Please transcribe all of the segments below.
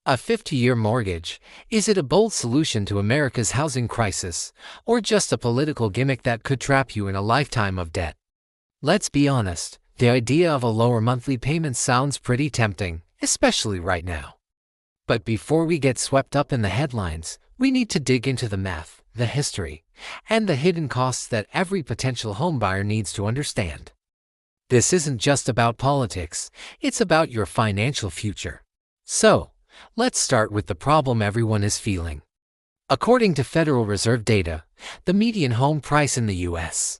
A 50-year mortgage, is it a bold solution to America's housing crisis, or just a political gimmick that could trap you in a lifetime of debt? Let's be honest, the idea of a lower monthly payment sounds pretty tempting, especially right now. But before we get swept up in the headlines, we need to dig into the math, the history, and the hidden costs that every potential homebuyer needs to understand. This isn't just about politics, it's about your financial future. So, let's start with the problem everyone is feeling. According to Federal Reserve data, the median home price in the U.S.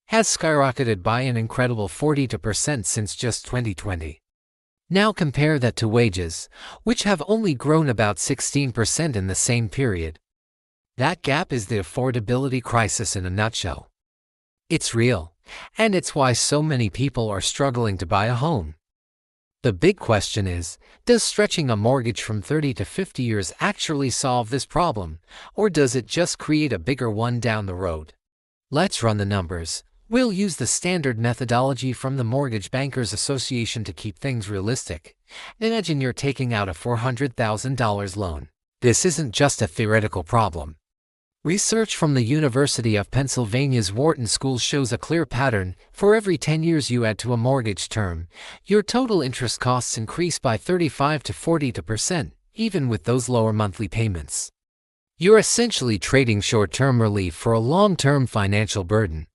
has skyrocketed by an incredible 42% since just 2020. Now compare that to wages, which have only grown about 16% in the same period. That gap is the affordability crisis in a nutshell. It's real, and it's why so many people are struggling to buy a home. The big question is, does stretching a mortgage from 30 to 50 years actually solve this problem, or does it just create a bigger one down the road? Let's run the numbers. We'll use the standard methodology from the Mortgage Bankers Association to keep things realistic. Imagine you're taking out a $400,000 loan. This isn't just a theoretical problem. Research from the University of Pennsylvania's Wharton School shows a clear pattern. For every 10 years you add to a mortgage term, your total interest costs increase by 35 to 40%, even with those lower monthly payments. You're essentially trading short-term relief for a long-term financial burden.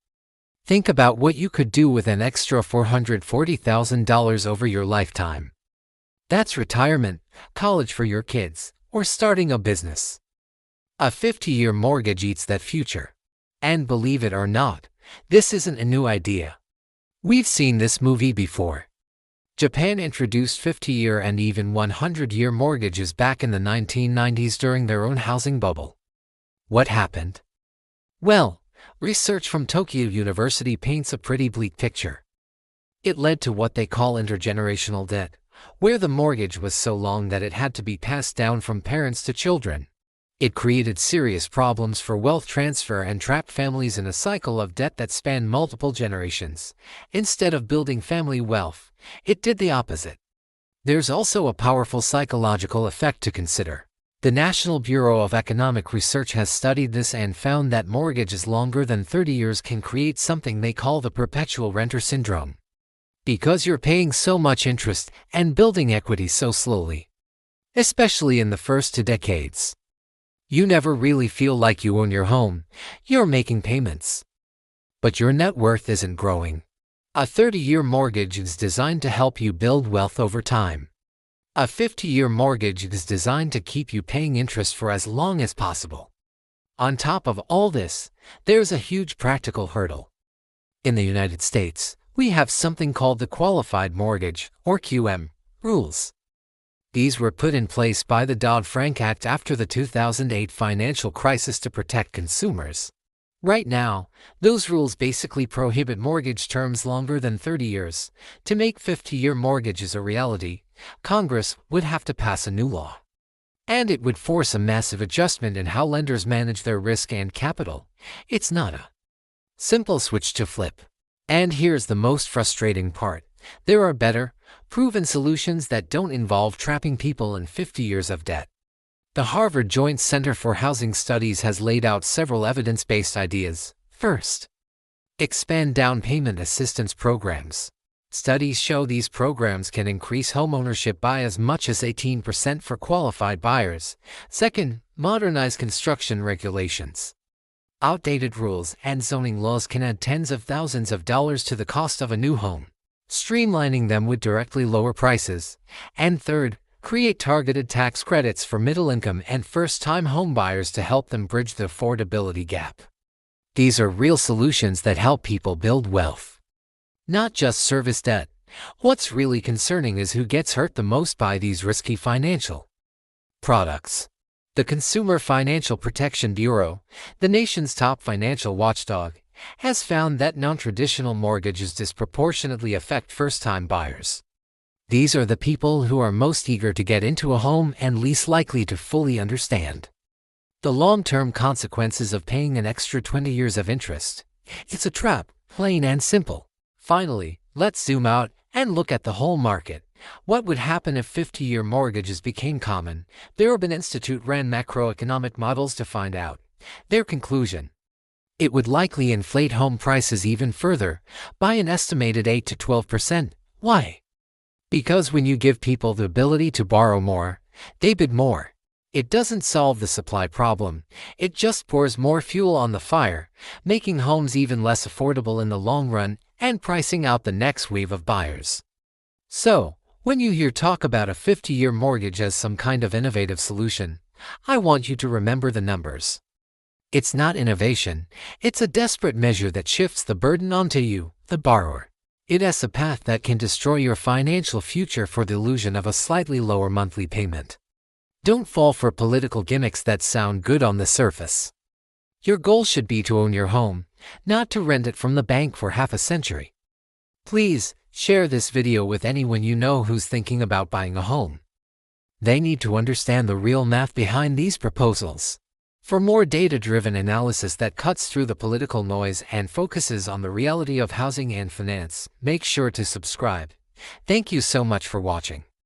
Think about what you could do with an extra $440,000 over your lifetime. That's retirement, college for your kids, or starting a business. A 50-year mortgage eats that future. And believe it or not, this isn't a new idea. We've seen this movie before. Japan introduced 50-year and even 100-year mortgages back in the 1990s during their own housing bubble. What happened? Well, research from Tokyo University paints a pretty bleak picture. It led to what they call intergenerational debt, where the mortgage was so long that it had to be passed down from parents to children. It created serious problems for wealth transfer and trapped families in a cycle of debt that spanned multiple generations. Instead of building family wealth, it did the opposite. There's also a powerful psychological effect to consider. The National Bureau of Economic Research has studied this and found that mortgages longer than 30 years can create something they call the perpetual renter syndrome. Because you're paying so much interest and building equity so slowly, especially in the first 2 decades. You never really feel like you own your home. You're making payments, but your net worth isn't growing. A 30-year mortgage is designed to help you build wealth over time. A 50-year mortgage is designed to keep you paying interest for as long as possible. On top of all this, there's a huge practical hurdle. In the United States, we have something called the Qualified Mortgage, or QM, rules. These were put in place by the Dodd-Frank Act after the 2008 financial crisis to protect consumers. Right now, those rules basically prohibit mortgage terms longer than 30 years. To make 50-year mortgages a reality, Congress would have to pass a new law. And it would force a massive adjustment in how lenders manage their risk and capital. It's not a simple switch to flip. And here's the most frustrating part. There are better, proven solutions that don't involve trapping people in 50 years of debt. The Harvard Joint Center for Housing Studies has laid out several evidence-based ideas. First, expand down payment assistance programs. Studies show these programs can increase homeownership by as much as 18% for qualified buyers. Second, modernize construction regulations. Outdated rules and zoning laws can add tens of thousands of dollars to the cost of a new home. Streamlining them would directly lower prices. And third, create targeted tax credits for middle-income and first-time homebuyers to help them bridge the affordability gap. These are real solutions that help people build wealth, not just service debt. What's really concerning is who gets hurt the most by these risky financial products. The Consumer Financial Protection Bureau, the nation's top financial watchdog, has found that non-traditional mortgages disproportionately affect first-time buyers. These are the people who are most eager to get into a home and least likely to fully understand the long-term consequences of paying an extra 20 years of interest. It's a trap, plain and simple. Finally, let's zoom out and look at the whole market. What would happen if 50-year mortgages became common? The Urban Institute ran macroeconomic models to find out. Their conclusion: it would likely inflate home prices even further, by an estimated 8 to 12%. Why? Because when you give people the ability to borrow more, they bid more. It doesn't solve the supply problem, it just pours more fuel on the fire, making homes even less affordable in the long run and pricing out the next wave of buyers. So, when you hear talk about a 50-year mortgage as some kind of innovative solution, I want you to remember the numbers. It's not innovation, it's a desperate measure that shifts the burden onto you, the borrower. It is a path that can destroy your financial future for the illusion of a slightly lower monthly payment. Don't fall for political gimmicks that sound good on the surface. Your goal should be to own your home, not to rent it from the bank for half a century. Please, share this video with anyone you know who's thinking about buying a home. They need to understand the real math behind these proposals. For more data-driven analysis that cuts through the political noise and focuses on the reality of housing and finance, make sure to subscribe. Thank you so much for watching.